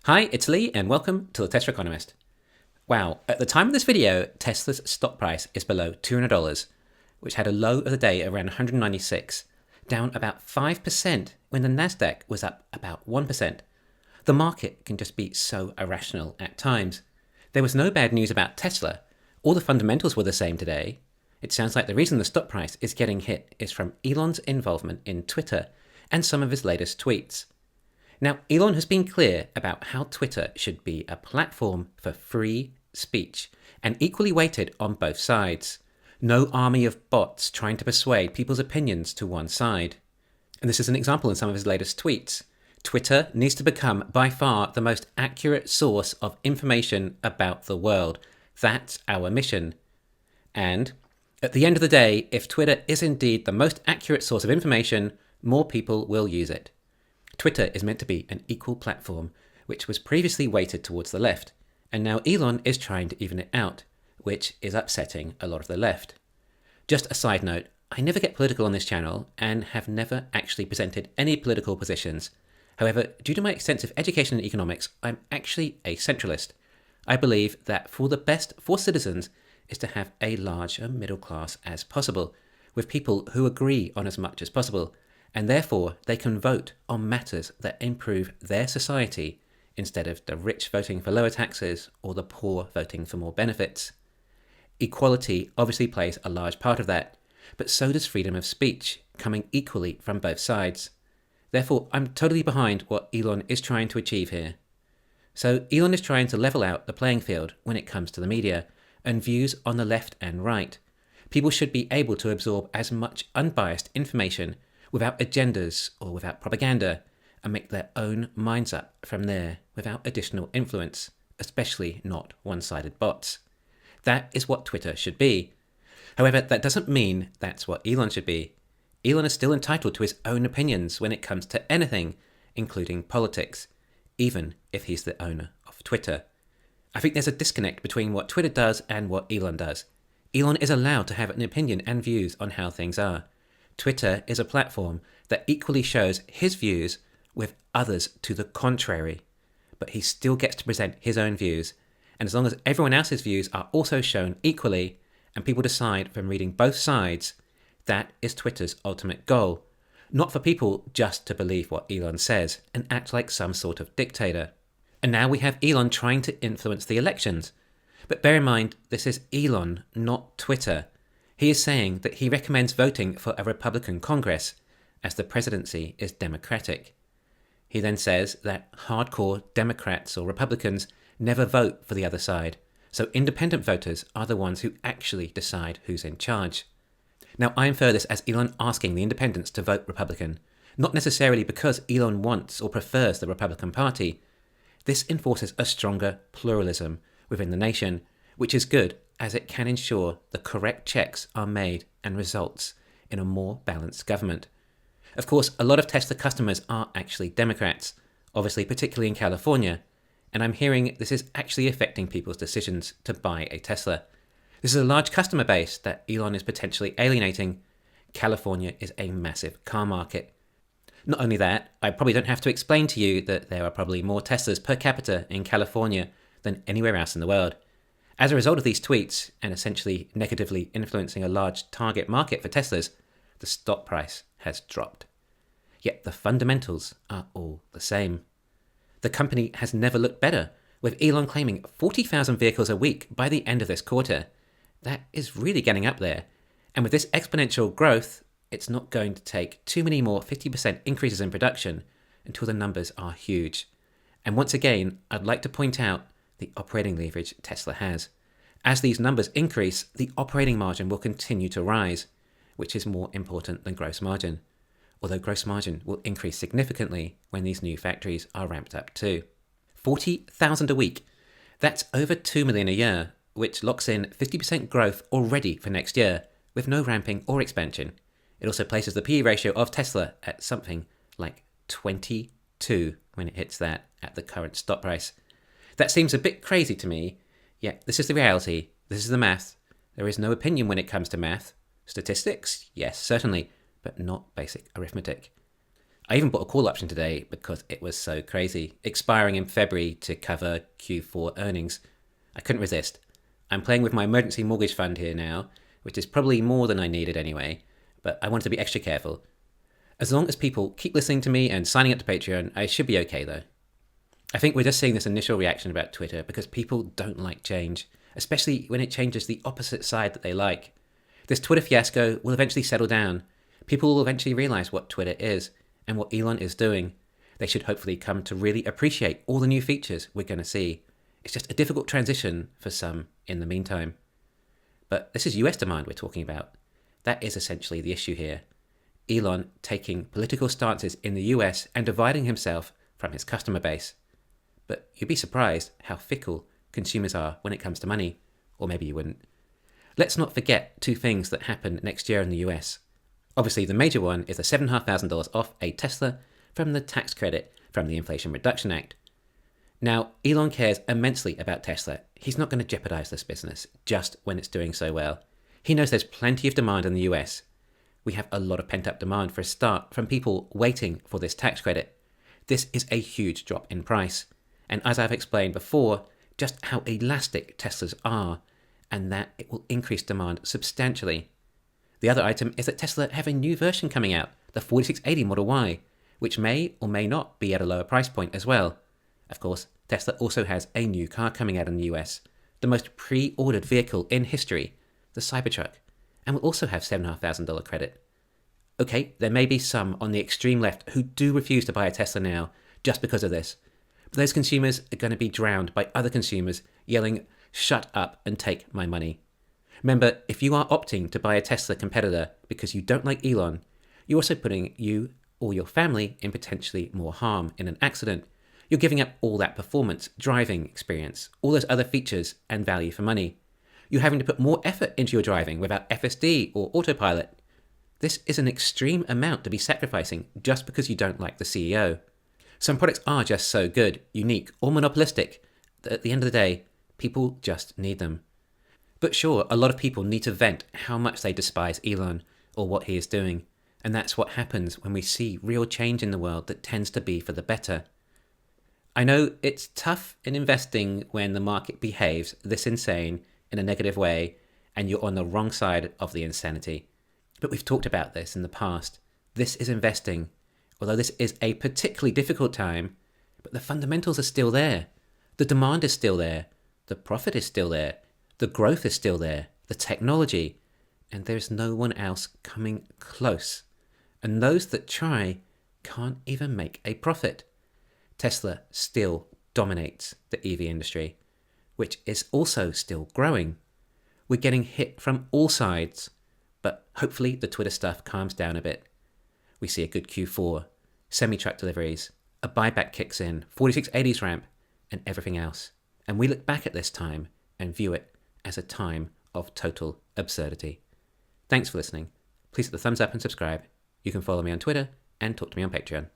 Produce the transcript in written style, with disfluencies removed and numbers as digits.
Hi, it's Lee and welcome to the Tesla Economist. Wow, at the time of this video, Tesla's stock price is below $200, which had a low of the day around 196, down about 5% when the Nasdaq was up about 1%. The market can just be so irrational at times. There was no bad news about Tesla. All the fundamentals were the same today. It sounds like the reason the stock price is getting hit is from Elon's involvement in Twitter and some of his latest tweets. Now, Elon has been clear about how Twitter should be a platform for free speech and equally weighted on both sides. No army of bots trying to persuade people's opinions to one side. And this is an example in some of his latest tweets. Twitter needs to become by far the most accurate source of information about the world. That's our mission. And at the end of the day, if Twitter is indeed the most accurate source of information, more people will use it. Twitter is meant to be an equal platform, which was previously weighted towards the left, and now Elon is trying to even it out, which is upsetting a lot of the left. Just a side note, I never get political on this channel and have never actually presented any political positions. However, due to my extensive education in economics, I'm actually a centralist. I believe that for the best for citizens is to have a larger middle class as possible, with people who agree on as much as possible, and therefore they can vote on matters that improve their society instead of the rich voting for lower taxes or the poor voting for more benefits. Equality obviously plays a large part of that, but so does freedom of speech, coming equally from both sides. Therefore, I'm totally behind what Elon is trying to achieve here. So Elon is trying to level out the playing field when it comes to the media and views on the left and right. People should be able to absorb as much unbiased information without agendas or without propaganda, and make their own minds up from there without additional influence, especially not one-sided bots. That is what Twitter should be. However, that doesn't mean that's what Elon should be. Elon is still entitled to his own opinions when it comes to anything, including politics, even if he's the owner of Twitter. I think there's a disconnect between what Twitter does and what Elon does. Elon is allowed to have an opinion and views on how things are. Twitter is a platform that equally shows his views with others to the contrary, but he still gets to present his own views, and as long as everyone else's views are also shown equally, and people decide from reading both sides, that is Twitter's ultimate goal, not for people just to believe what Elon says and act like some sort of dictator. And now we have Elon trying to influence the elections. But bear in mind, this is Elon, not Twitter. He is saying that he recommends voting for a Republican Congress, as the presidency is Democratic. He then says that hardcore Democrats or Republicans never vote for the other side, so independent voters are the ones who actually decide who's in charge. Now, I infer this as Elon asking the independents to vote Republican, not necessarily because Elon wants or prefers the Republican Party. This enforces a stronger pluralism within the nation, which is good as it can ensure the correct checks are made and results in a more balanced government. Of course, a lot of Tesla customers are actually Democrats, obviously particularly in California, and I'm hearing this is actually affecting people's decisions to buy a Tesla. This is a large customer base that Elon is potentially alienating. California is a massive car market. Not only that, I probably don't have to explain to you that there are probably more Teslas per capita in California than anywhere else in the world. As a result of these tweets, and essentially negatively influencing a large target market for Teslas, the stock price has dropped. Yet the fundamentals are all the same. The company has never looked better, with Elon claiming 40,000 vehicles a week by the end of this quarter. That is really getting up there. And with this exponential growth, it's not going to take too many more 50% increases in production until the numbers are huge. And once again, I'd like to point out the operating leverage Tesla has. As these numbers increase, the operating margin will continue to rise, which is more important than gross margin, although gross margin will increase significantly when these new factories are ramped up too. 40,000 a week, that's over 2 million a year, which locks in 50% growth already for next year, with no ramping or expansion. It also places the PE ratio of Tesla at something like 22 when it hits that at the current stock price. That seems a bit crazy to me, yet this is the reality, this is the math. There is no opinion when it comes to math. Statistics? Yes, certainly, but not basic arithmetic. I even bought a call option today because it was so crazy, expiring in February to cover Q4 earnings. I couldn't resist. I'm playing with my emergency mortgage fund here now, which is probably more than I needed anyway, but I wanted to be extra careful. As long as people keep listening to me and signing up to Patreon, I should be okay though. I think we're just seeing this initial reaction about Twitter because people don't like change, especially when it changes the opposite side that they like. This Twitter fiasco will eventually settle down. People will eventually realize what Twitter is and what Elon is doing. They should hopefully come to really appreciate all the new features we're going to see. It's just a difficult transition for some in the meantime. But this is US demand we're talking about. That is essentially the issue here. Elon taking political stances in the US and dividing himself from his customer base. But you'd be surprised how fickle consumers are when it comes to money. Or maybe you wouldn't. Let's not forget two things that happen next year in the US. Obviously, the major one is the $7,500 off a Tesla from the tax credit from the Inflation Reduction Act. Now, Elon cares immensely about Tesla. He's not going to jeopardize this business just when it's doing so well. He knows there's plenty of demand in the US. We have a lot of pent-up demand for a start from people waiting for this tax credit. This is a huge drop in price. And as I've explained before, just how elastic Teslas are, and that it will increase demand substantially. The other item is that Tesla have a new version coming out, the 4680 Model Y, which may or may not be at a lower price point as well. Of course, Tesla also has a new car coming out in the US, the most pre-ordered vehicle in history, the Cybertruck, and will also have $7,500 credit. Okay, there may be some on the extreme left who do refuse to buy a Tesla now just because of this, but those consumers are going to be drowned by other consumers yelling, "Shut up and take my money." Remember, if you are opting to buy a Tesla competitor because you don't like Elon, you're also putting you or your family in potentially more harm in an accident. You're giving up all that performance, driving experience, all those other features and value for money. You're having to put more effort into your driving without FSD or autopilot. This is an extreme amount to be sacrificing just because you don't like the CEO. Some products are just so good, unique, or monopolistic that at the end of the day, people just need them. But sure, a lot of people need to vent how much they despise Elon or what he is doing. And that's what happens when we see real change in the world that tends to be for the better. I know it's tough in investing when the market behaves this insane in a negative way and you're on the wrong side of the insanity. But we've talked about this in the past. This is investing, although this is a particularly difficult time, but the fundamentals are still there. The demand is still there. The profit is still there. The growth is still there. The technology. And there's no one else coming close. And those that try can't even make a profit. Tesla still dominates the EV industry, which is also still growing. We're getting hit from all sides, but hopefully the Twitter stuff calms down a bit. We see a good Q4, semi-truck deliveries, a buyback kicks in, 4680s ramp, and everything else. And we look back at this time and view it as a time of total absurdity. Thanks for listening. Please hit the thumbs up and subscribe. You can follow me on Twitter and talk to me on Patreon.